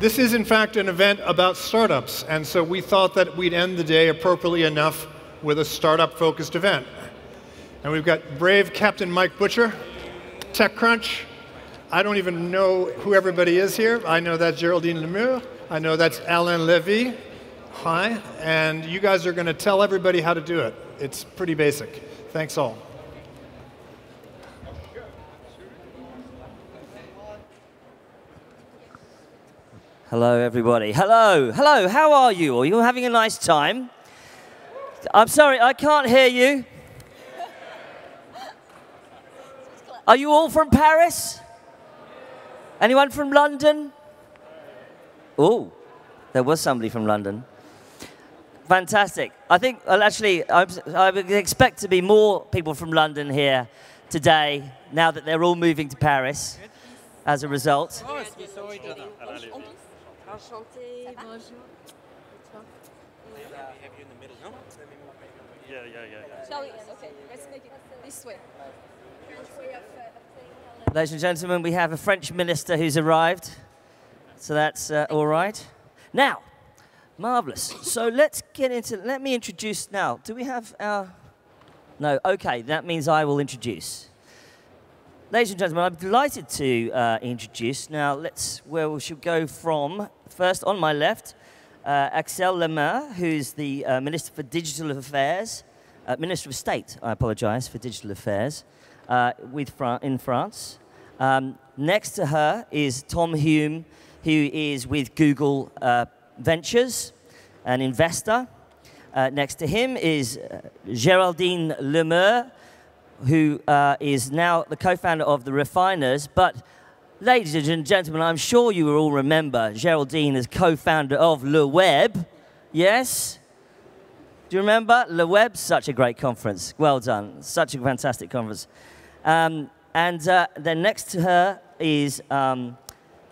This is, in fact, an event about startups, and so we thought that we'd end the day appropriately enough with a startup-focused event. And we've got brave Captain Mike Butcher, TechCrunch. I don't even know who everybody is here. I know that's Geraldine Lemaire. I know that's Alain Levy. Hi. And you guys are going to tell everybody how to do it. It's pretty basic. Thanks all. Hello, everybody. Hello. Hello. How are you? Are you having a nice time? I'm sorry, I can't hear you. Are you all from Paris? Anyone from London? Oh, there was somebody from London. Fantastic. I think, well, actually, I would expect to be more people from London here today, now that they're all moving to Paris as a result. Enchanté, bonjour. Shall we? Okay, let's make it this way. Ladies and gentlemen, we have a French minister who's arrived, so that's all right. Now, marvelous. So let's get into. Let me introduce now. Do we have our? No. Okay, that means I will introduce. Ladies and gentlemen, I'm delighted to introduce. Now, where we should go from. First, on my left, Axelle Lemaire, who's the Minister for Digital Affairs, Minister of State, I apologize, for Digital Affairs in France. Next to her is Tom Hulme, who is with Google Ventures, an investor. Next to him is Geraldine Lemaire, who is now the co-founder of The Refiners. But, ladies and gentlemen, I'm sure you will all remember Geraldine as co-founder of Le Web. Yes? Do you remember? Le Web, such a great conference. Well done. Such a fantastic conference. And then next to her is Alain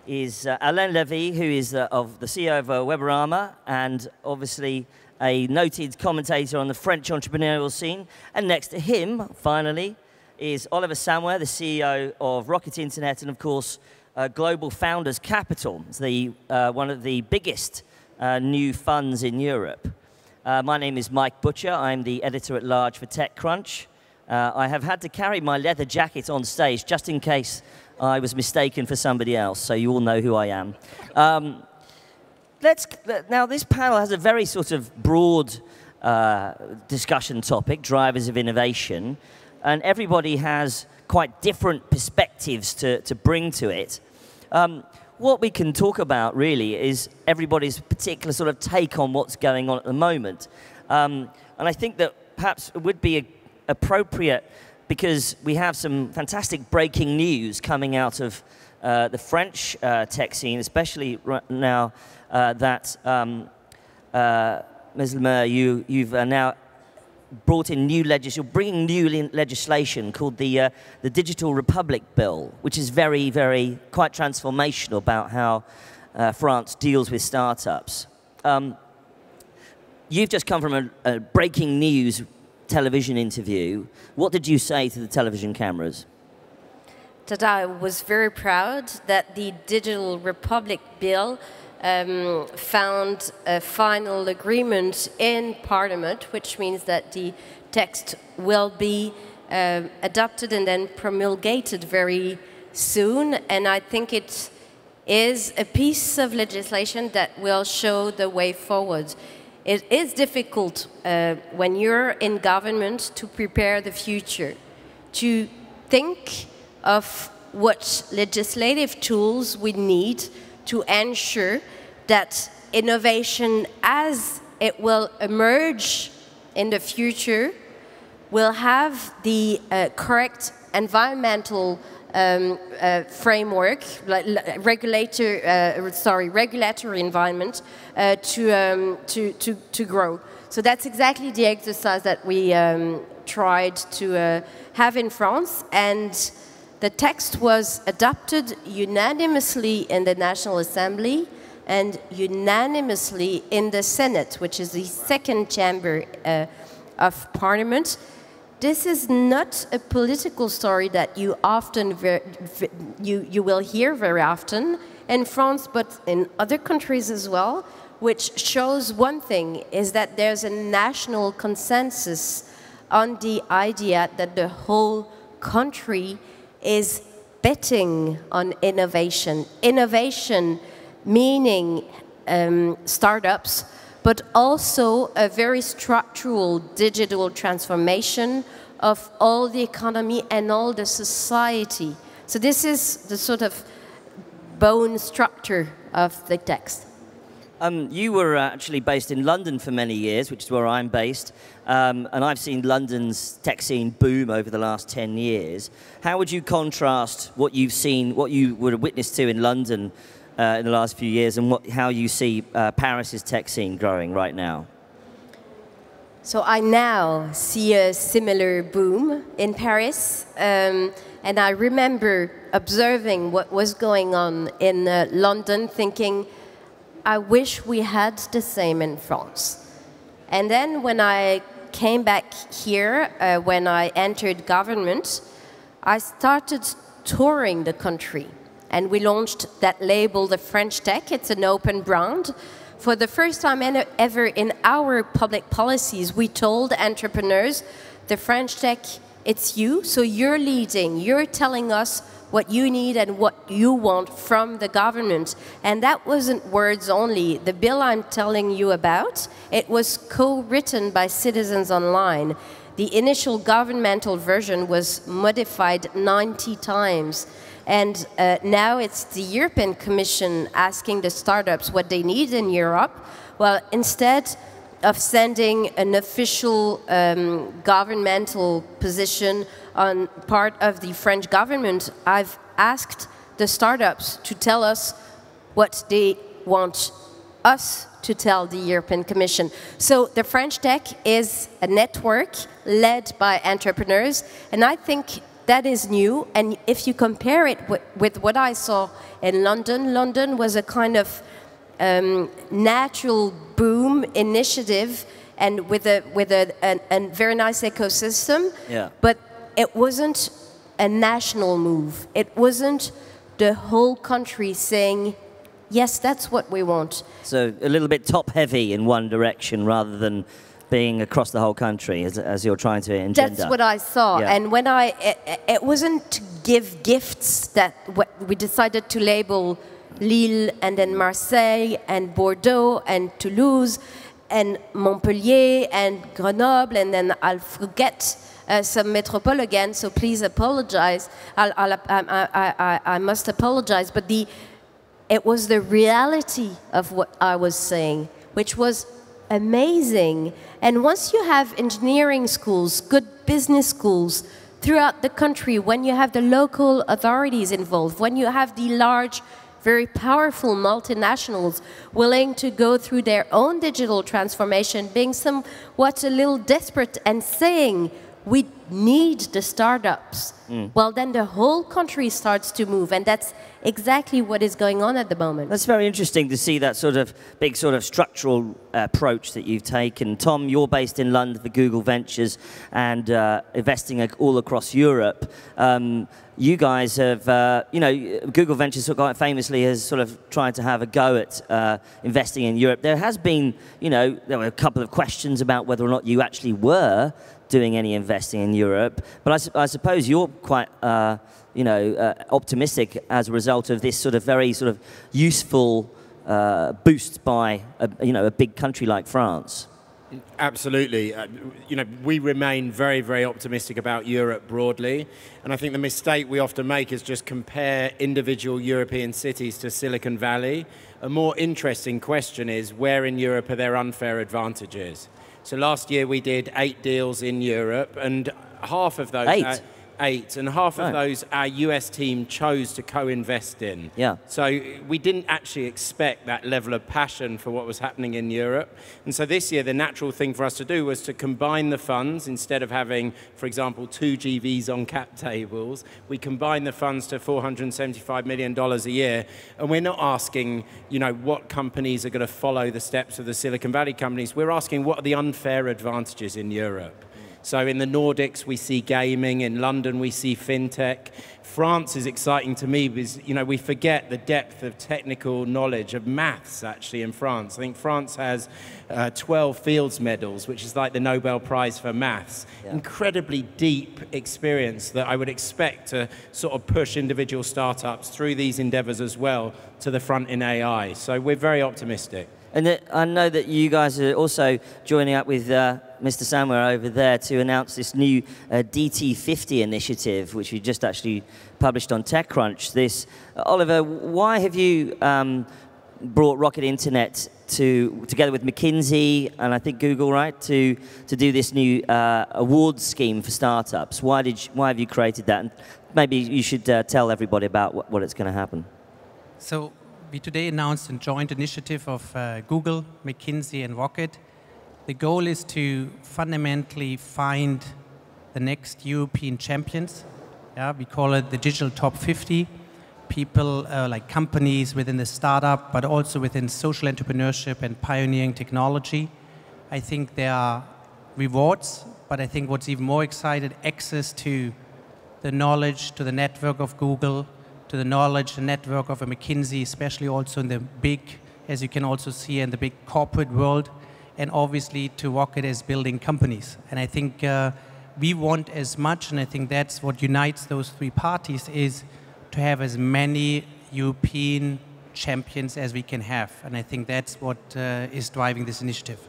Levy, who is the CEO of Weborama, and obviously a noted commentator on the French entrepreneurial scene. And next to him, finally, is Oliver Samwer, the CEO of Rocket Internet, and of course, Global Founders Capital, one of the biggest new funds in Europe. My name is Mike Butcher. I'm the editor-at-large for TechCrunch. I have had to carry my leather jacket on stage just in case I was mistaken for somebody else, so you all know who I am. Now, this panel has a very sort of broad discussion topic, drivers of innovation, and everybody has quite different perspectives to bring to it. What we can talk about, really, is everybody's particular sort of take on what's going on at the moment. And I think that perhaps it would be appropriate, because we have some fantastic breaking news coming out of the French tech scene, especially right now that Ms. Meur, you've now brought in you're bringing new legislation called the Digital Republic Bill, which is very, quite transformational about how France deals with startups. You've just come from a breaking news television interview. What did you say to the television cameras? That I was very proud that the Digital Republic Bill found a final agreement in Parliament, which means that the text will be adopted and then promulgated very soon. And I think it is a piece of legislation that will show the way forward. It is difficult when you're in government to prepare the future, to think of what legislative tools we need to ensure that innovation, as it will emerge in the future, will have the correct environmental framework, regulatory environment to grow. So that's exactly the exercise that we tried to have in France, and the text was adopted unanimously in the National Assembly and unanimously in the Senate, which is the second chamber of Parliament. This is not a political story that you often you will hear very often. in France, but in other countries as well, which shows one thing, is that there's a national consensus on the idea that the whole country is betting on innovation. Innovation meaning startups, but also a very structural digital transformation of all the economy and all the society. So this is the sort of bone structure of the text. You were actually based in London for many years, which is where I'm based, and I've seen London's tech scene boom over the last 10 years. How would you contrast what you've seen, what you were witness to in London in the last few years, and how you see Paris's tech scene growing right now? So I now see a similar boom in Paris, and I remember observing what was going on in London, thinking, I wish we had the same in France. And then when I came back here, when I entered government, I started touring the country. And we launched that label, the French Tech. It's an open brand. For the first time ever in our public policies, we told entrepreneurs, the French Tech, it's you, so you're leading, you're telling us what you need and what you want from the government. And that wasn't words only. The bill I'm telling you about, it was co-written by citizens online. The initial governmental version was modified 90 times. And now it's the European Commission asking the startups what they need in Europe. Well, instead of sending an official governmental position on part of the French government, I've asked the startups to tell us what they want us to tell the European Commission. So the French Tech is a network led by entrepreneurs, and I think that is new. And if you compare it with what I saw in London, London was a kind of natural boom initiative, and with a very nice ecosystem. Yeah. But it wasn't a national move. It wasn't the whole country saying, yes, that's what we want. So a little bit top-heavy in one direction rather than being across the whole country, as you're trying to engender. That's what I saw. Yeah. And when it wasn't to give gifts that we decided to label Lille and then Marseille and Bordeaux and Toulouse and Montpellier and Grenoble, and then I'll forget some metropole again, so please apologize. I must apologize, but it was the reality of what I was saying, which was amazing. And once you have engineering schools, good business schools throughout the country, when you have the local authorities involved, when you have the large, very powerful multinationals willing to go through their own digital transformation, being somewhat a little desperate and saying, we need the startups. Well, then the whole country starts to move, and that's exactly what is going on at the moment. That's very interesting to see that sort of big sort of structural approach that you've taken. Tom, you're based in London for Google Ventures and investing all across Europe. You guys have, Google Ventures quite famously has sort of tried to have a go at investing in Europe. There has been, there were a couple of questions about whether or not you actually were doing any investing in Europe, but I suppose you're quite, optimistic as a result of this sort of very sort of useful boost by a big country like France. Absolutely. We remain very, very optimistic about Europe broadly, and I think the mistake we often make is just compare individual European cities to Silicon Valley. A more interesting question is, where in Europe are there unfair advantages? So last year we did 8 deals in Europe, and half of those... 8, and half of those our US team chose to co-invest in. Yeah. So we didn't actually expect that level of passion for what was happening in Europe. And so this year, the natural thing for us to do was to combine the funds. Instead of having, for example, 2 GVs on cap tables, we combine the funds to $475 million a year. And we're not asking, what companies are going to follow the steps of the Silicon Valley companies. We're asking, what are the unfair advantages in Europe? So in the Nordics, we see gaming. In London, we see fintech. France is exciting to me because, you know, we forget the depth of technical knowledge of maths, actually, in France. I think France has 12 Fields medals, which is like the Nobel Prize for maths. Yeah. Incredibly deep experience that I would expect to sort of push individual startups through these endeavors as well to the front in AI. So we're very optimistic. And I know that you guys are also joining up with Mr. Samwer over there to announce this new DT50 initiative, which we just actually published on TechCrunch. This, Oliver, why have you brought Rocket Internet together with McKinsey and I think Google, right, to do this new awards scheme for startups? Why have you created that? And maybe you should tell everybody about what it's going to happen. So we today announced a joint initiative of Google, McKinsey, and Rocket. The goal is to fundamentally find the next European champions. Yeah, we call it the digital top 50. People like companies within the startup, but also within social entrepreneurship and pioneering technology. I think there are rewards, but I think what's even more exciting, access to the knowledge, to the network of Google, to the knowledge and network of a McKinsey, especially also in the big, as you can also see, in the big corporate world, and obviously to Rocket as building companies. And I think we want as much, and I think that's what unites those three parties, is to have as many European champions as we can have. And I think that's what is driving this initiative.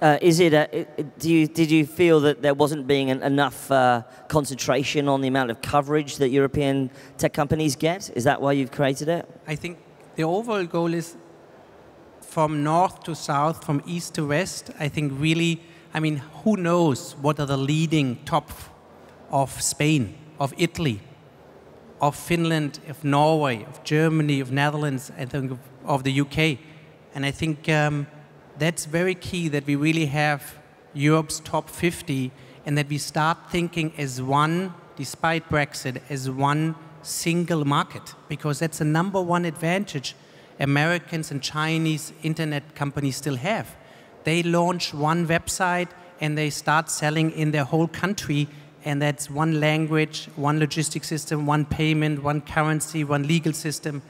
Did you feel that there wasn't being enough concentration on the amount of coverage that European tech companies get? Is that why you've created it? I think the overall goal is from north to south, from east to west. I think really, I mean, who knows what are the leading top of Spain, of Italy, of Finland, of Norway, of Germany, of Netherlands, I think of the UK. And I think that's very key, that we really have Europe's top 50 and that we start thinking as one, despite Brexit, as one single market, because that's the #1 advantage Americans and Chinese internet companies still have. They launch one website and they start selling in their whole country, and that's one language, one logistic system, one payment, one currency, one legal system.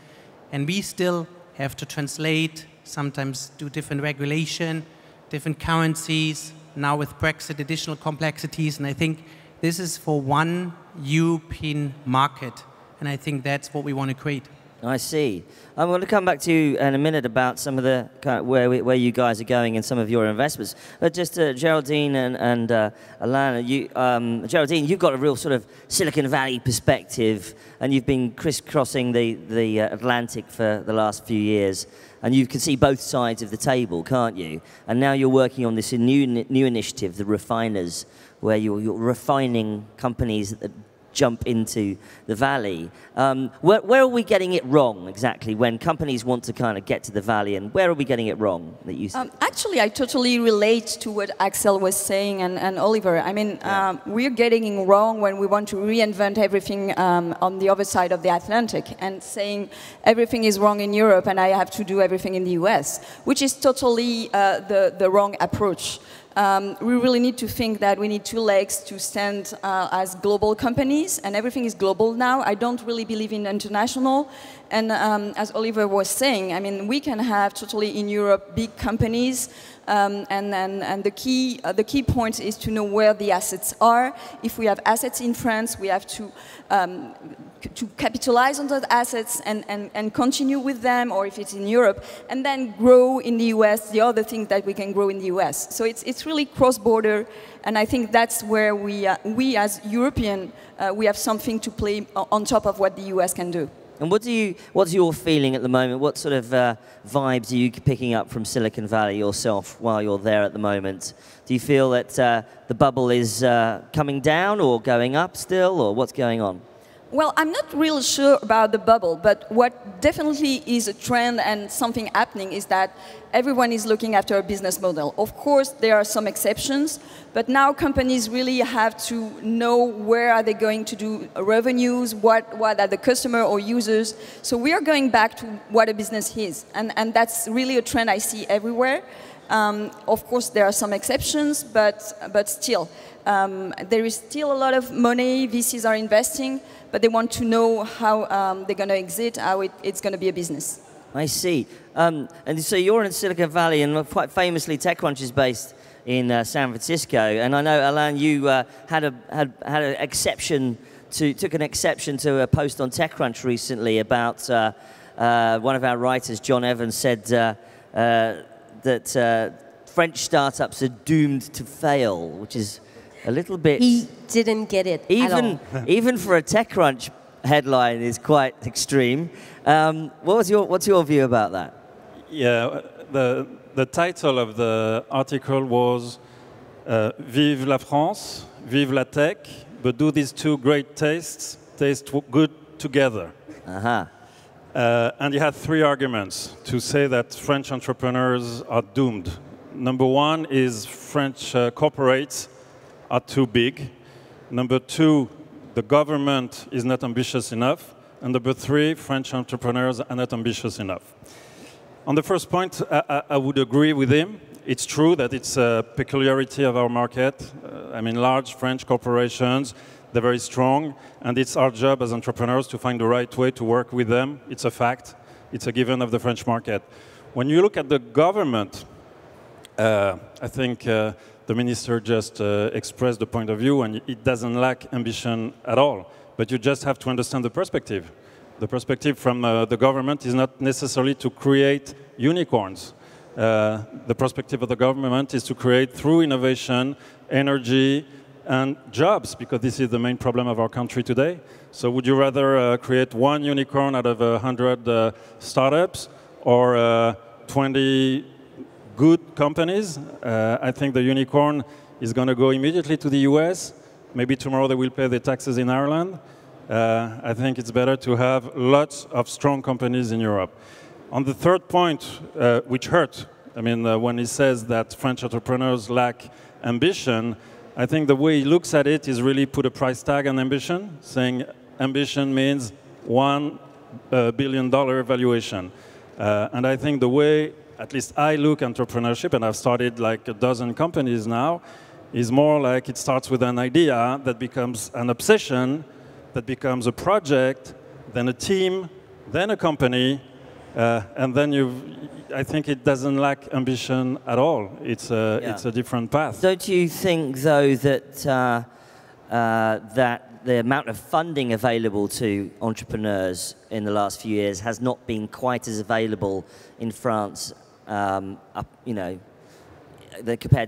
And we still have to translate, sometimes do different regulation, different currencies, now with Brexit, additional complexities. And I think this is for one European market. And I think that's what we want to create. I see. I'm going to come back to you in a minute about some of the where you guys are going and some of your investments. But just Geraldine and Alain, Geraldine, you've got a real sort of Silicon Valley perspective, and you've been crisscrossing the Atlantic for the last few years, and you can see both sides of the table, can't you? And now you're working on this new initiative, the Refiners, where you're refining companies that jump into the valley. Where are we getting it wrong exactly when companies want to kind of get to the valley, and where are we getting it wrong that you see? Actually, I totally relate to what Axelle was saying and Oliver. I mean, we're getting it wrong when we want to reinvent everything on the other side of the Atlantic and saying everything is wrong in Europe and I have to do everything in the US, which is totally the wrong approach. We really need to think that we need two legs to stand as global companies, and everything is global now. I don't really believe in international. And as Oliver was saying, I mean, we can have totally in Europe big companies, and the key point is to know where the assets are. If we have assets in France, we have to capitalize on those assets and continue with them, or if it's in Europe, and then grow in the US, the other things that we can grow in the US. So it's really cross-border, and I think that's where we as European, we have something to play on top of what the US can do. And what's your feeling at the moment? What sort of vibes are you picking up from Silicon Valley yourself while you're there at the moment? Do you feel that the bubble is coming down or going up still, or what's going on? Well, I'm not real sure about the bubble, but what definitely is a trend and something happening is that everyone is looking after a business model. Of course, there are some exceptions, but now companies really have to know where are they going to do revenues, what are the customer or users. So we are going back to what a business is, and that's really a trend I see everywhere. Of course, there are some exceptions, but still, there is still a lot of money VCs are investing, but they want to know how they're going to exit, how it's going to be a business. I see. And so you're in Silicon Valley, and quite famously, TechCrunch is based in San Francisco. And I know, Alain, you had an exception took an exception to a post on TechCrunch recently about one of our writers, John Evans, said that French startups are doomed to fail, which is a little bit... He didn't get it at all. Even for a TechCrunch headline is quite extreme. What's your view about that? Yeah, the title of the article was Vive la France, Vive la Tech, but do these two great tastes taste good together? Uh-huh. And he had three arguments to say that French entrepreneurs are doomed. Number one is French corporates are too big. Number two, the government is not ambitious enough. And number three, French entrepreneurs are not ambitious enough. On the first point, I would agree with him. It's true that it's a peculiarity of our market. I mean, large French corporations, they're very strong, and it's our job as entrepreneurs to find the right way to work with them. It's a fact. It's a given of the French market. When you look at the government, I think the minister just expressed the point of view, and it doesn't lack ambition at all. But you just have to understand the perspective. The perspective from the government is not necessarily to create unicorns. The perspective of the government is to create, through innovation, energy, and jobs, because this is the main problem of our country today. So would you rather create one unicorn out of 100 startups or 20 good companies? I think the unicorn is going to go immediately to the US. Maybe tomorrow they will pay their taxes in Ireland. I think it's better to have lots of strong companies in Europe. On the third point, which hurt, I mean, when he says that French entrepreneurs lack ambition, I think the way he looks at it is really put a price tag on ambition, saying ambition means $1 billion valuation. And I think the way, at least I look at entrepreneurship, and I've started like a dozen companies now, is more like it starts with an idea that becomes an obsession, that becomes a project, then a team, then a company, and then I think it doesn't lack ambition at all. It's a different path. Don't you think, though, that that the amount of funding available to entrepreneurs in the last few years has not been quite as available in France, compared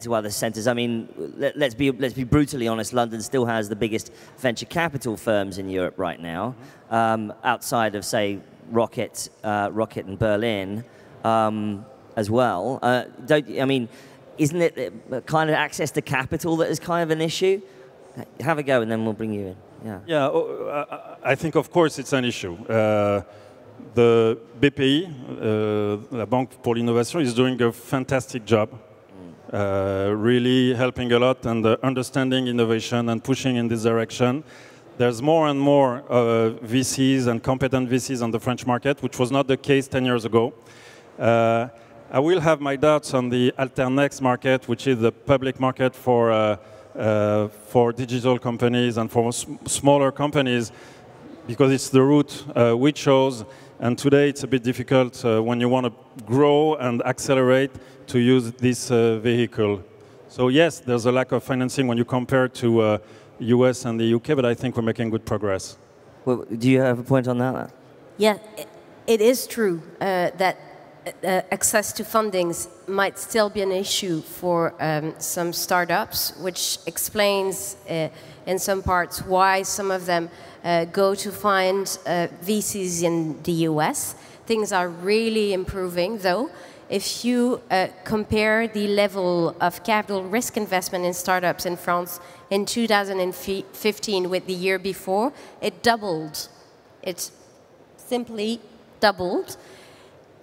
to other centres? I mean, let's be brutally honest. London still has the biggest venture capital firms in Europe right now, outside of, say, Rocket and Berlin as well. Isn't it kind of access to capital that is kind of an issue? Have a go, and then we'll bring you in. Yeah. Yeah, I think of course it's an issue. The BPI, La Banque pour l'Innovation, is doing a fantastic job. Really helping a lot and understanding innovation and pushing in this direction. There's more and more VCs and competent VCs on the French market, which was not the case 10 years ago. I will have my doubts on the Alternex market, which is the public market for digital companies and for smaller companies, because it's the route we chose. And today it's a bit difficult when you want to grow and accelerate to use this vehicle. So yes, there's a lack of financing when you compare to US and the UK, but I think we're making good progress. Well, do you have a point on that? Yeah, it is true that access to fundings might still be an issue for some startups, which explains in some parts why some of them go to find VCs in the US. Things are really improving, though. If you compare the level of capital risk investment in startups in France in 2015 with the year before, it doubled. It simply doubled.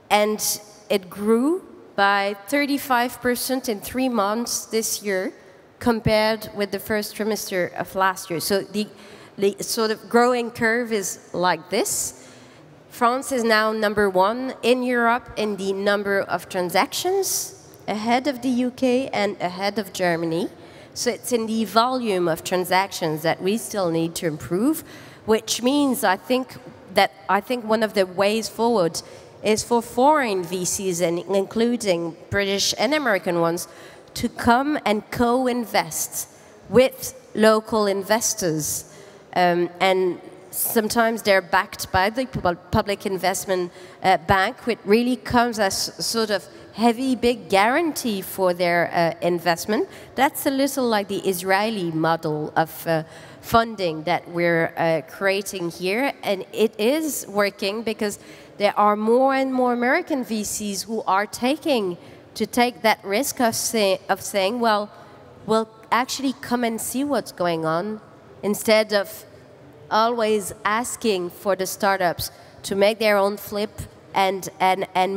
And it grew by 35% in 3 months this year compared with the first trimester of last year. So the sort of growing curve is like this. France is now #1 in Europe in the number of transactions ahead of the UK and ahead of Germany. So it's in the volume of transactions that we still need to improve, which means I think one of the ways forward is for foreign VCs, and including British and American ones, to come and co-invest with local investors. And sometimes they're backed by the public investment bank, which really comes as sort of heavy, big guarantee for their investment. That's a little like the Israeli model of funding that we're creating here. And it is working because there are more and more American VCs who are taking that risk of saying, well, we'll actually come and see what's going on, instead of always asking for the startups to make their own flip and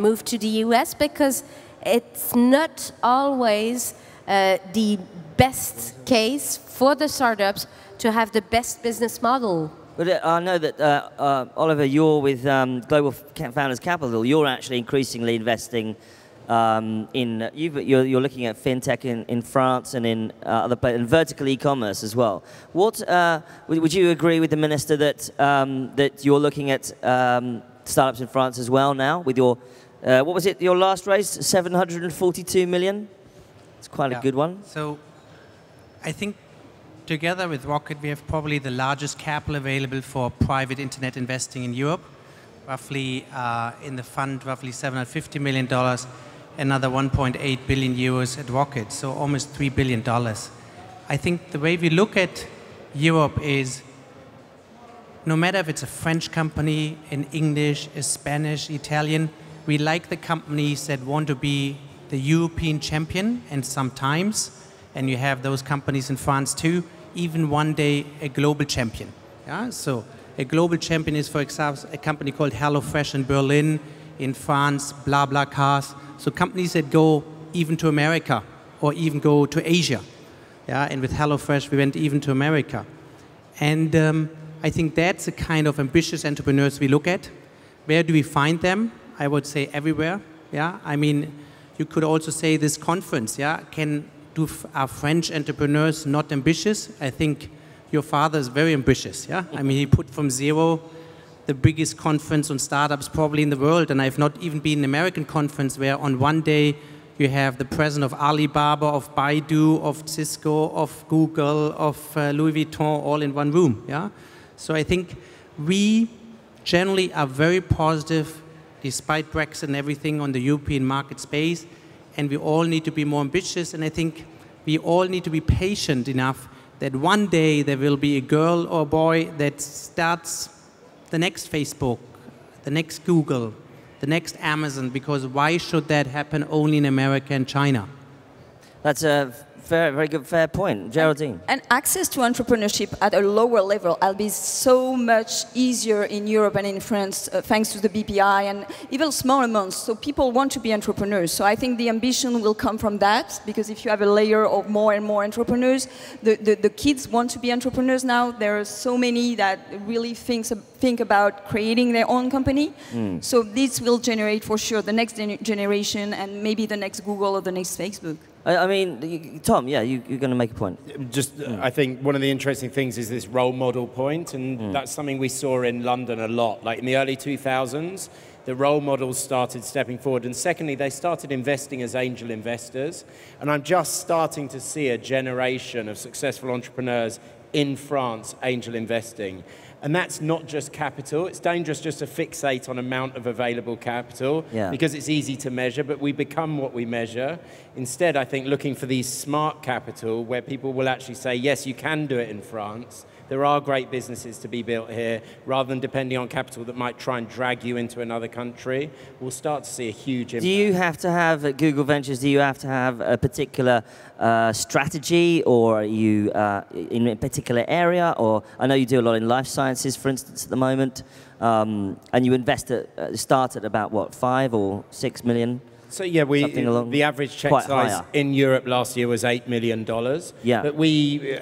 move to the US, because it's not always the best case for the startups to have the best business model. But I know that, Oliver, you're with Global Founders Capital. You're actually increasingly investing you're looking at fintech in France and in other places, and vertical e-commerce as well. What would you agree with the minister that that you're looking at startups in France as well now with your what was it, your last raise, 742 million? It's quite a good one. So I think together with Rocket, we have probably the largest capital available for private internet investing in Europe. Roughly in the fund, roughly $750 million, another 1.8 billion euros at Rocket, so almost $3 billion. I think the way we look at Europe is, no matter if it's a French company, an English, a Spanish, Italian, we like the companies that want to be the European champion, and sometimes, and you have those companies in France too, even one day a global champion. Yeah? So a global champion is, for example, a company called HelloFresh in Berlin, in France, BlaBlaCar. So companies that go even to America or even go to Asia. Yeah? And with HelloFresh, we went even to America. And I think that's the kind of ambitious entrepreneurs we look at. Where do we find them? I would say everywhere. Yeah? I mean, you could also say this conference. Yeah? Are French entrepreneurs not ambitious? I think your father is very ambitious, yeah? I mean, he put from zero the biggest conference on startups probably in the world, and I've not even been in an American conference where on one day you have the president of Alibaba, of Baidu, of Cisco, of Google, of Louis Vuitton all in one room, yeah? So I think we generally are very positive, despite Brexit and everything, on the European market space, and we all need to be more ambitious, and I think we all need to be patient enough that one day there will be a girl or a boy that starts the next Facebook, the next Google, the next Amazon, because why should that happen only in America and China? That's a very good, fair point. Geraldine. And access to entrepreneurship at a lower level will be so much easier in Europe and in France, thanks to the BPI and even small amounts. So people want to be entrepreneurs. So I think the ambition will come from that, because if you have a layer of more and more entrepreneurs, the kids want to be entrepreneurs now. There are so many that really think about creating their own company. So this will generate for sure the next generation and maybe the next Google or the next Facebook. I mean, Tom, yeah, you're going to make a point. I think one of the interesting things is this role model point, and that's something we saw in London a lot. Like in the early 2000s, the role models started stepping forward, and secondly, they started investing as angel investors. And I'm just starting to see a generation of successful entrepreneurs in France angel investing. And that's not just capital. It's dangerous just to fixate on amount of available capital because it's easy to measure, but we become what we measure. Instead, I think looking for these smart capital where people will actually say, yes, you can do it in France. There are great businesses to be built here, rather than depending on capital that might try and drag you into another country. We'll start to see a huge impact. Do you have to have, at Google Ventures, do you have to have a particular strategy, or are you in a particular area? Or I know you do a lot in life sciences, for instance, at the moment, and you start at about, what, 5 or 6 million? So yeah, the average check size higher in Europe last year was $8 million. Yeah. But we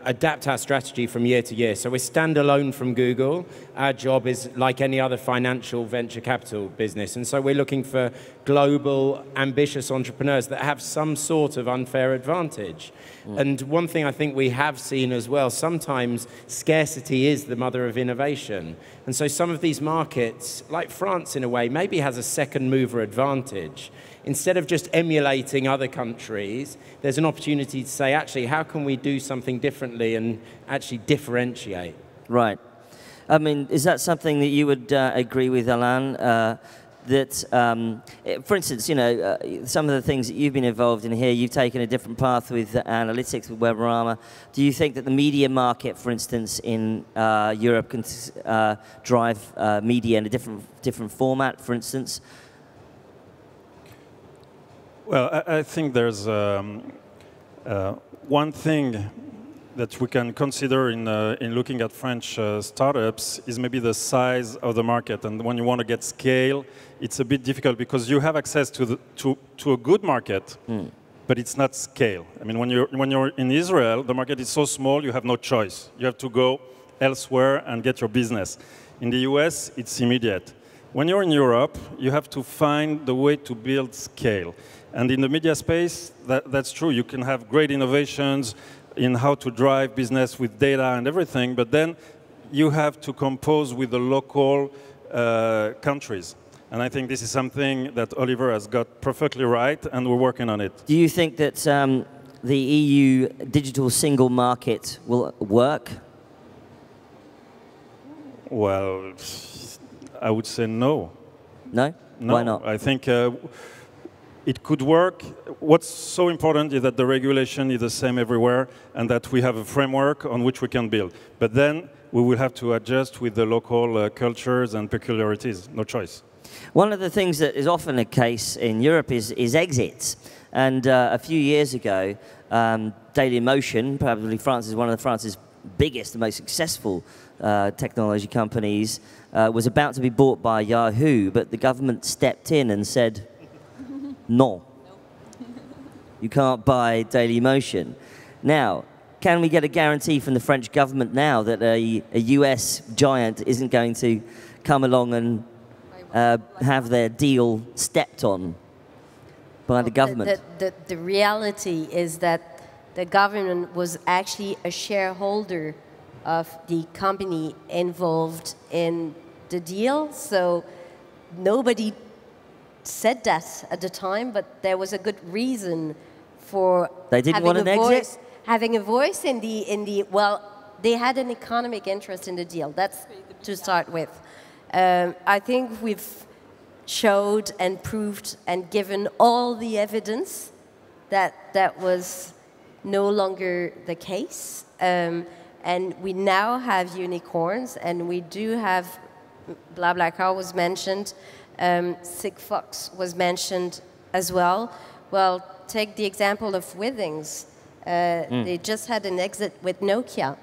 adapt our strategy from year to year. So we're standalone from Google. Our job is like any other financial venture capital business. And so we're looking for global, ambitious entrepreneurs that have some sort of unfair advantage. And one thing I think we have seen as well, sometimes scarcity is the mother of innovation. And so some of these markets, like France in a way, maybe has a second mover advantage. Instead of just emulating other countries, there's an opportunity to say, actually, how can we do something differently and actually differentiate? Right. I mean, is that something that you would agree with, Alain? For instance, you know, some of the things that you've been involved in here, you've taken a different path with analytics, with Weborama. Do you think that the media market, for instance, in Europe can drive media in a different format, for instance? Well, I think there's one thing that we can consider in looking at French startups is maybe the size of the market. And when you want to get scale, it's a bit difficult because you have access to a good market, but it's not scale. I mean, when you're in Israel, the market is so small, you have no choice. You have to go elsewhere and get your business. In the US, it's immediate. When you're in Europe, you have to find the way to build scale. And in the media space, that's true. You can have great innovations in how to drive business with data and everything, but then you have to compose with the local countries. And I think this is something that Oliver has got perfectly right, and we're working on it. Do you think that the EU digital single market will work? Well, I would say no. No? No. Why not? I think it could work. What's so important is that the regulation is the same everywhere and that we have a framework on which we can build. But then we will have to adjust with the local cultures and peculiarities. No choice. One of the things that is often a case in Europe is exits. And a few years ago, Dailymotion, probably France is one of France's biggest and most successful technology companies, was about to be bought by Yahoo, but the government stepped in and said, no. You can't buy Dailymotion. Now, can we get a guarantee from the French government now that a US giant isn't going to come along and have their deal stepped on by the government? The reality is that the government was actually a shareholder of the company involved in the deal, so nobody said that at the time, but there was a good reason for they didn't want an exit? Having a voice in the well, they had an economic interest in the deal. That's to start with. I think we've showed and proved and given all the evidence that that was no longer the case. And we now have unicorns, and we do have BlaBlaCar was mentioned. Sigfox was mentioned as well. Well, take the example of Withings. They just had an exit with Nokia.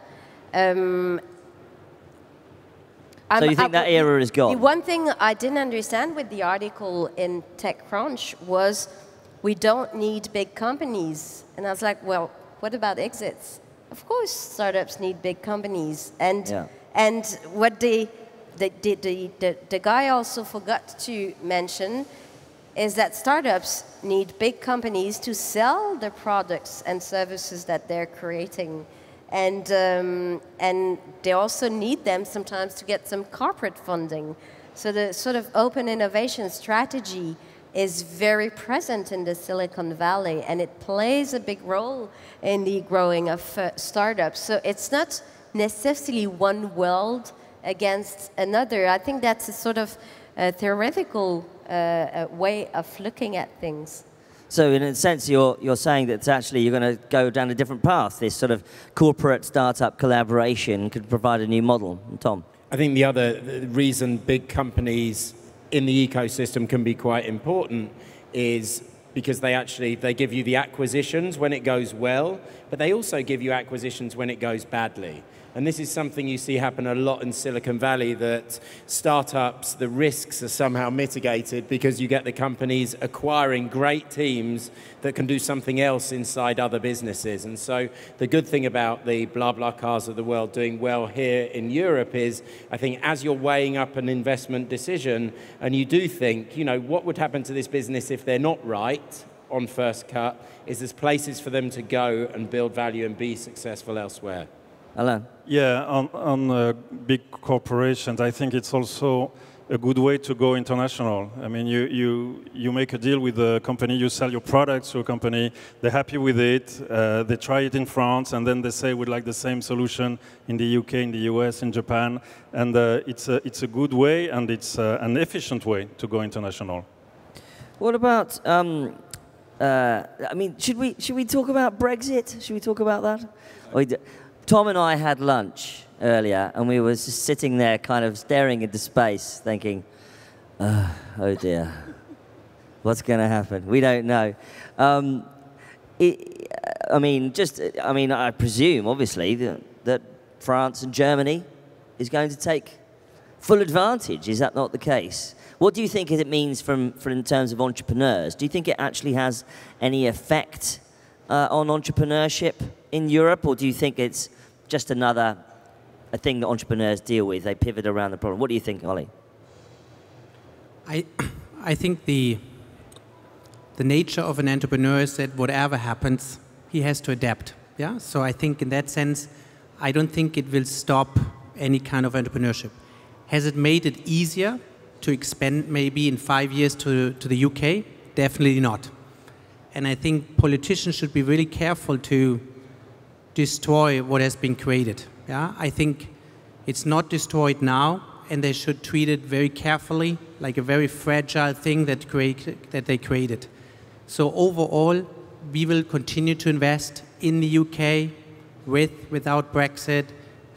So you think that era is gone? The one thing I didn't understand with the article in TechCrunch was we don't need big companies. And I was like, well, what about exits? Of course, startups need big companies. And what the guy also forgot to mention is that startups need big companies to sell the products and services that they're creating. And they also need them sometimes to get some corporate funding. So the sort of open innovation strategy is very present in the Silicon Valley, and it plays a big role in the growing of startups. So it's not necessarily one world against another. I think that's a sort of theoretical way of looking at things. So in a sense, you're saying that actually you're going to go down a different path. This sort of corporate startup collaboration could provide a new model. Tom? I think the other reason big companies in the ecosystem can be quite important is because they give you the acquisitions when it goes well, but they also give you acquisitions when it goes badly. And this is something you see happen a lot in Silicon Valley, that startups, the risks are somehow mitigated because you get the companies acquiring great teams that can do something else inside other businesses. And so the good thing about the BlaBlaCars of the world doing well here in Europe is, I think, as you're weighing up an investment decision and you do think, you know, what would happen to this business if they're not right on first cut, is there's places for them to go and build value and be successful elsewhere. Alain? Yeah, on big corporations, I think it's also a good way to go international. I mean, you make a deal with a company, you sell your products to a company, they're happy with it, they try it in France, and then they say we'd like the same solution in the UK, in the US, in Japan, and it's a good way, and it's an efficient way to go international. What about, I mean, should we talk about Brexit? Should we talk about that? Tom and I had lunch earlier, and we were just sitting there kind of staring into space, thinking, oh dear, what's going to happen? We don't know. I presume, obviously, that France and Germany is going to take full advantage. Is that not the case? What do you think it means in terms of entrepreneurs? Do you think it actually has any effect on entrepreneurship in Europe, or do you think it's just a thing that entrepreneurs deal with? They pivot around the problem. What do you think, Ollie? I think the nature of an entrepreneur is that whatever happens, he has to adapt. Yeah. So I think in that sense, I don't think it will stop any kind of entrepreneurship. Has it made it easier to expand maybe in 5 years to the UK? Definitely not. And I think politicians should be really careful to destroy what has been created. Yeah? I think it's not destroyed now, and they should treat it very carefully, like a very fragile thing that they created. So overall, we will continue to invest in the UK, without Brexit,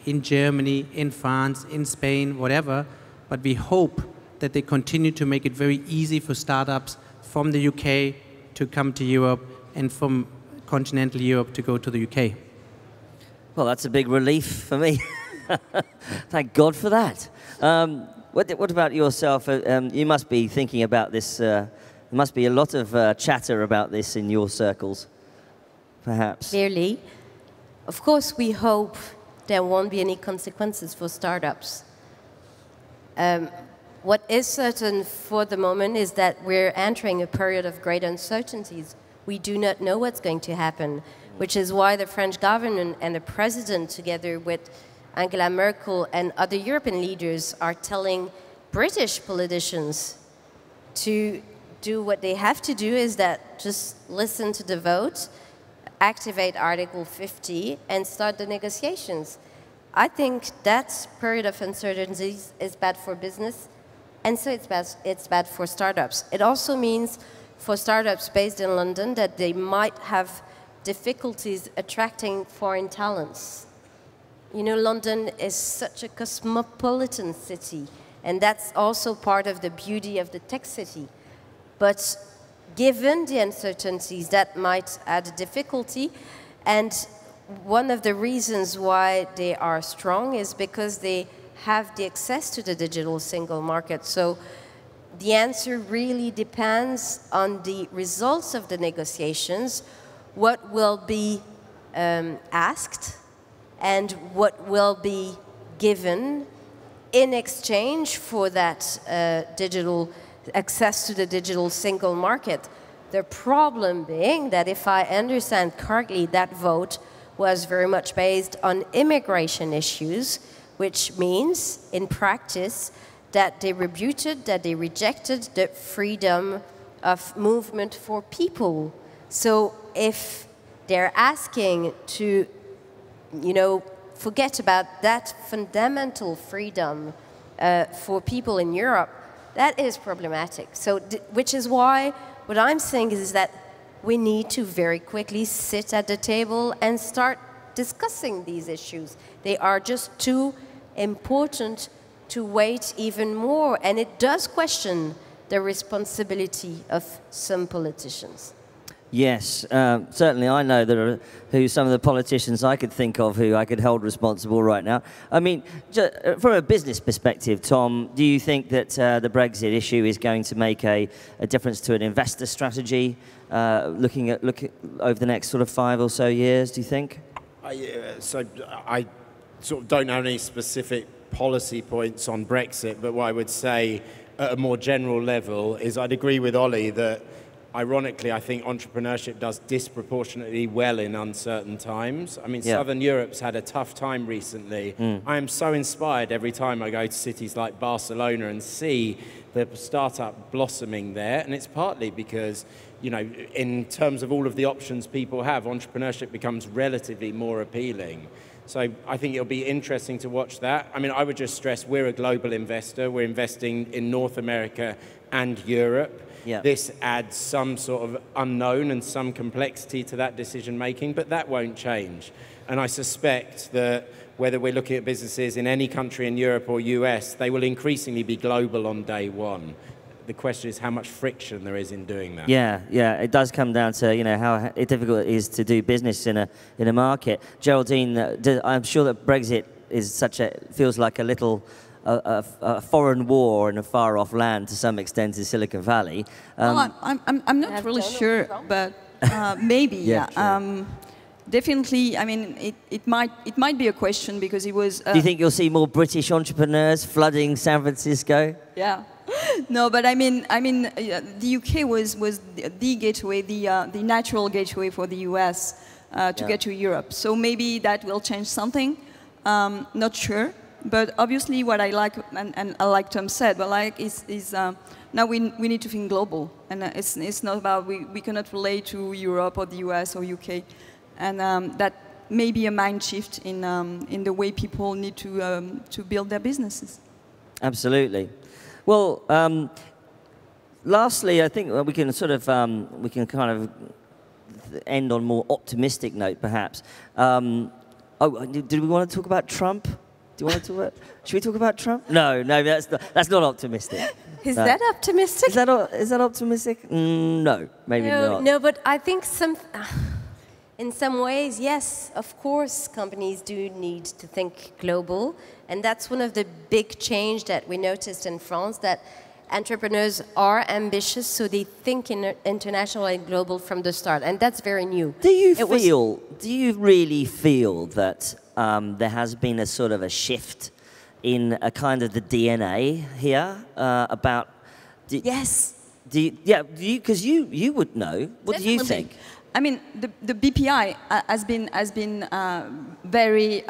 in Germany, in France, in Spain, whatever. But we hope that they continue to make it very easy for startups from the UK to come to Europe, and from continental Europe to go to the UK. Well, that's a big relief for me. Thank God for that. What about yourself? You must be thinking about this. There must be a lot of chatter about this in your circles, perhaps. Clearly. Of course, we hope there won't be any consequences for startups. What is certain for the moment is that we're entering a period of great uncertainties. We do not know what's going to happen, which is why the French government and the president, together with Angela Merkel and other European leaders, are telling British politicians to do what they have to do, is that just listen to the vote, activate Article 50, and start the negotiations. I think that period of uncertainties is bad for business, and so it's bad for startups. It also means for startups based in London that they might have difficulties attracting foreign talents. You know, London is such a cosmopolitan city, and that's also part of the beauty of the tech city. But given the uncertainties, that might add a difficulty, and one of the reasons why they are strong is because they have the access to the digital single market. So the answer really depends on the results of the negotiations, what will be asked, and what will be given in exchange for that digital access to the digital single market. The problem being that, if I understand correctly, that vote was very much based on immigration issues, which means, in practice, that they rejected the freedom of movement for people. So if they're asking to, you know, forget about that fundamental freedom for people in Europe, that is problematic. So, which is why what I'm saying is that we need to very quickly sit at the table and start discussing these issues. They are just too important to wait even more, and it does question the responsibility of some politicians. Yes, certainly I know there are some of the politicians I could think of who I could hold responsible right now. I mean, from a business perspective, Tom, do you think that the Brexit issue is going to make a difference to an investor strategy looking over the next sort of 5 or so years, do you think? So I sort of don't have any specific policy points on Brexit, but what I would say at a more general level is I'd agree with Ollie that ironically, I think entrepreneurship does disproportionately well in uncertain times. I mean, Southern Europe's had a tough time recently. I am so inspired every time I go to cities like Barcelona and see the startup blossoming there. And it's partly because, you know, in terms of all of the options people have, entrepreneurship becomes relatively more appealing. So I think it'll be interesting to watch that. I mean, I would just stress we're a global investor. We're investing in North America and Europe. Yeah. This adds some sort of unknown and some complexity to that decision making, but that won't change. And I suspect that whether we're looking at businesses in any country in Europe or US, they will increasingly be global on day one. The question is how much friction there is in doing that. Yeah, it does come down to, you know, how difficult it is to do business in a market. Geraldine, I'm sure that Brexit is feels like a little a foreign war in a far-off land to some extent in Silicon Valley. Well, I'm not really sure, but maybe. Yeah. Definitely. I mean, it might be a question because it was. Do you think you'll see more British entrepreneurs flooding San Francisco? Yeah. No, but I mean, the UK was the gateway, the natural gateway for the US to get to Europe. So maybe that will change something. Not sure. But obviously, what I like, and like Tom said, but like is now we need to think global, and it's not about we cannot relate to Europe or the US or UK, and that may be a mind shift in the way people need to build their businesses. Absolutely. Well, lastly, I think we can sort of we can kind of end on a more optimistic note, perhaps. Did we want to talk about Trump? Do you want to talk about? Should we talk about Trump? No, that's not optimistic. Is that optimistic? Is that optimistic? No, maybe not. No, but I think in some ways, yes, of course, companies do need to think global, and that's one of the big change that we noticed in France, that entrepreneurs are ambitious, so they think international and global from the start, and that's very new. Do you really feel that there has been a sort of a shift in a kind of the DNA here about? Yes. Because you would know. What Definitely. do you think? I mean, the BPI has been very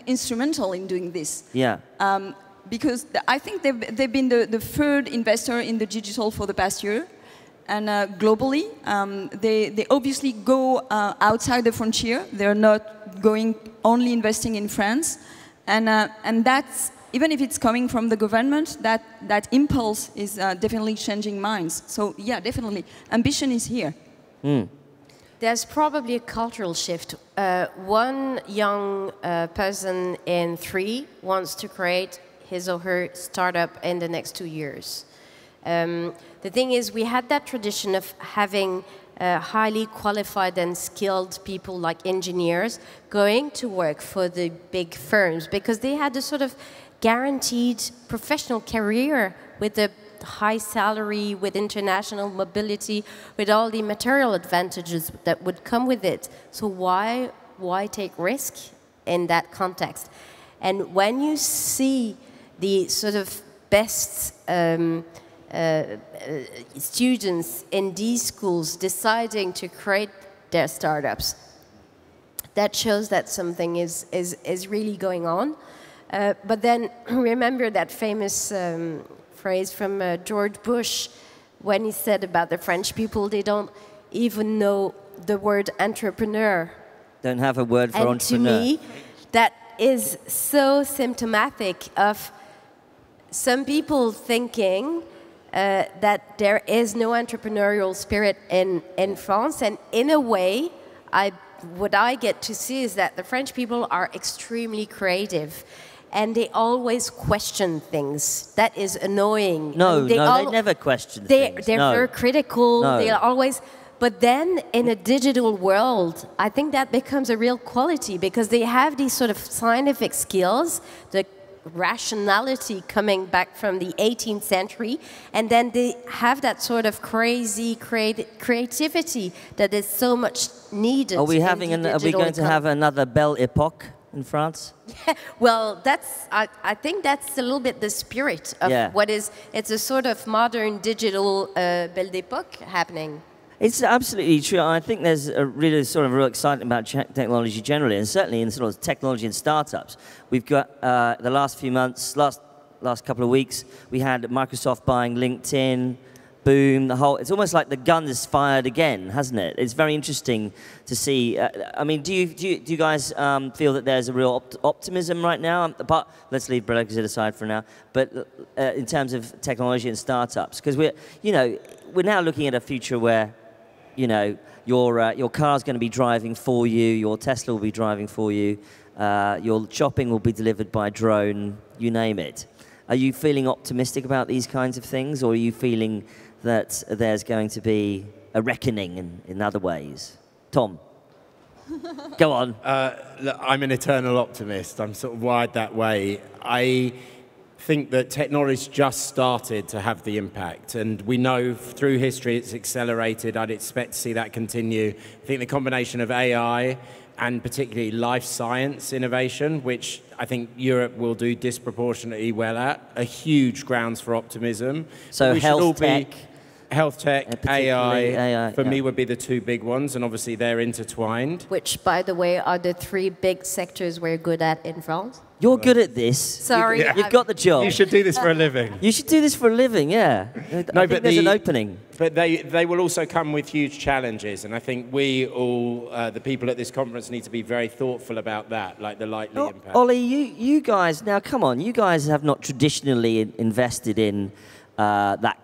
instrumental in doing this. Yeah. Because I think they've been the third investor in the digital for the past year. And globally, they obviously go outside the frontier. They're not going only investing in France. And that's, even if it's coming from the government, that impulse is definitely changing minds. So yeah, definitely, ambition is here. There's probably a cultural shift. One young person in 3 wants to create his or her startup in the next 2 years. The thing is, we had that tradition of having highly qualified and skilled people like engineers going to work for the big firms because they had a sort of guaranteed professional career with a high salary, with international mobility, with all the material advantages that would come with it. So why take risk in that context? And when you see the sort of best students in these schools deciding to create their startups, that shows that something is really going on. But then remember that famous phrase from George Bush when he said about the French people, they don't even know the word entrepreneur. Don't have a word for entrepreneur. And to me, that is so symptomatic of some people thinking that there is no entrepreneurial spirit in France. And in a way, what I get to see is that the French people are extremely creative. and they always question things. That is annoying. No, they never question things. They're very critical. No. They're always... But then in a digital world, I think that becomes a real quality because they have these sort of scientific skills, the rationality coming back from the 18th century, and then they have that sort of crazy creativity that is so much needed. Are we going to have another Belle Epoque in France? Well, I think that's a little bit the spirit of what is. It's a sort of modern digital Belle Epoque happening. It's absolutely true. I think there's a really sort of real excitement about technology generally, and certainly in sort of technology and startups. We've got the last few months, last couple of weeks, we had Microsoft buying LinkedIn, boom, the whole. It's almost like the gun is fired again, hasn't it? It's very interesting to see. I mean, do you guys feel that there's a real optimism right now? Let's leave Brexit aside for now. But in terms of technology and startups, because we're now looking at a future where, your car's going to be driving for you, your Tesla will be driving for you, your shopping will be delivered by drone, you name it. Are you feeling optimistic about these kinds of things, or are you feeling that there's going to be a reckoning in other ways? Tom, go on. Look, I'm an eternal optimist. I'm sort of wired that way. I think that technology's just started to have the impact, and we know through history it's accelerated. I'd expect to see that continue. I think the combination of AI and particularly life science innovation, which I think Europe will do disproportionately well at, are huge grounds for optimism. So health tech, AI, for me would be the two big ones, and obviously they're intertwined. Which, by the way, are the three big sectors we're good at in France. You're good at this. Sorry. You've got the job. You should do this for a living. You should do this for a living, yeah. I think there's an opening. But they will also come with huge challenges, and I think we all, the people at this conference, need to be very thoughtful about that, like the likely impact. Ollie, you guys, now come on, you guys have not traditionally invested in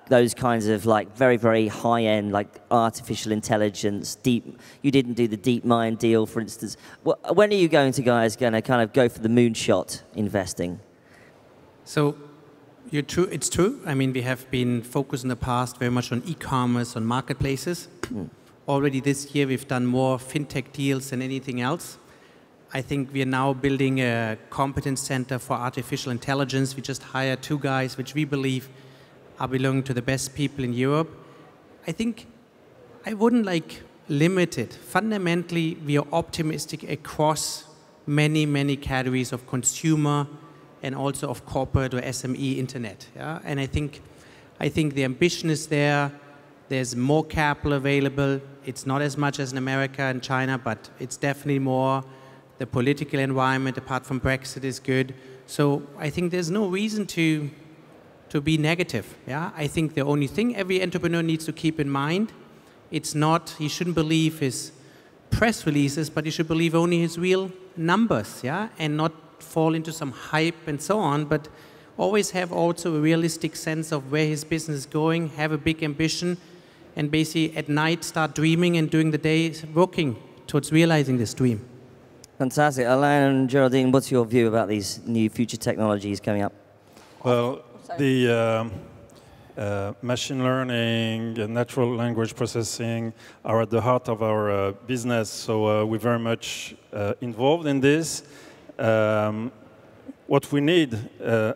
those kinds of like very, very high-end, like artificial intelligence, deep. You didn't do the DeepMind deal, for instance. When are you going to kind of go for the moonshot investing? So, it's true. I mean, we have been focused in the past very much on e-commerce, on marketplaces. Already this year, we've done more fintech deals than anything else. I think we are now building a competence center for artificial intelligence. We just hired 2 guys, which we believe are belonging to the best people in Europe. I think I wouldn't limit it. Fundamentally, we are optimistic across many, many categories of consumer and also of corporate or SME internet. Yeah? And I think the ambition is there. There's more capital available. It's not as much as in America and China, but it's definitely more. The political environment, apart from Brexit, is good. So I think there's no reason to be negative. Yeah? I think the only thing every entrepreneur needs to keep in mind, it's not, he shouldn't believe his press releases, but he should believe only his real numbers, yeah? And not fall into some hype and so on, but always have also a realistic sense of where his business is going, have a big ambition, and basically at night start dreaming and during the day working towards realizing this dream. Fantastic. Alain and Geraldine, what's your view about these new future technologies coming up? Well, the machine learning and natural language processing are at the heart of our business, so we're very much involved in this. What we need,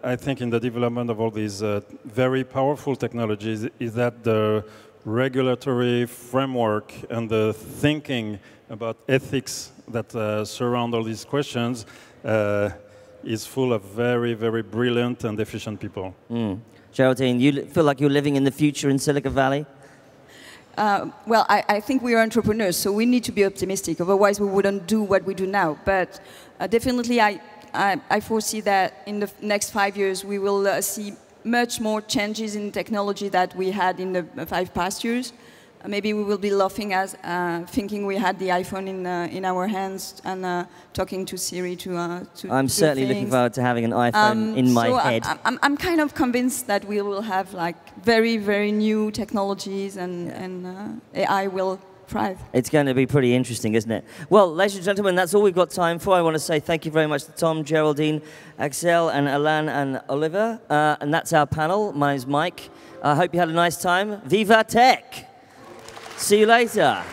I think, in the development of all these very powerful technologies is that the regulatory framework and the thinking about ethics that surround all these questions is full of very, very brilliant and efficient people. Geraldine, you feel like you're living in the future in Silicon Valley? Well, I think we are entrepreneurs, so we need to be optimistic. Otherwise, we wouldn't do what we do now. But definitely, I foresee that in the next 5 years, we will see much more changes in technology that we had in the 5 past years. Maybe we will be laughing as thinking we had the iPhone in our hands and talking to Siri to I'm certainly looking forward to having an iPhone in my head. I'm kind of convinced that we will have like very, very new technologies and AI will prize. It's going to be pretty interesting, isn't it? Well, ladies and gentlemen, that's all we've got time for. I want to say thank you very much to Tom, Geraldine, Axelle, and Alain, and Oliver. And that's our panel. My name's Mike. I hope you had a nice time. Viva Tech! See you later.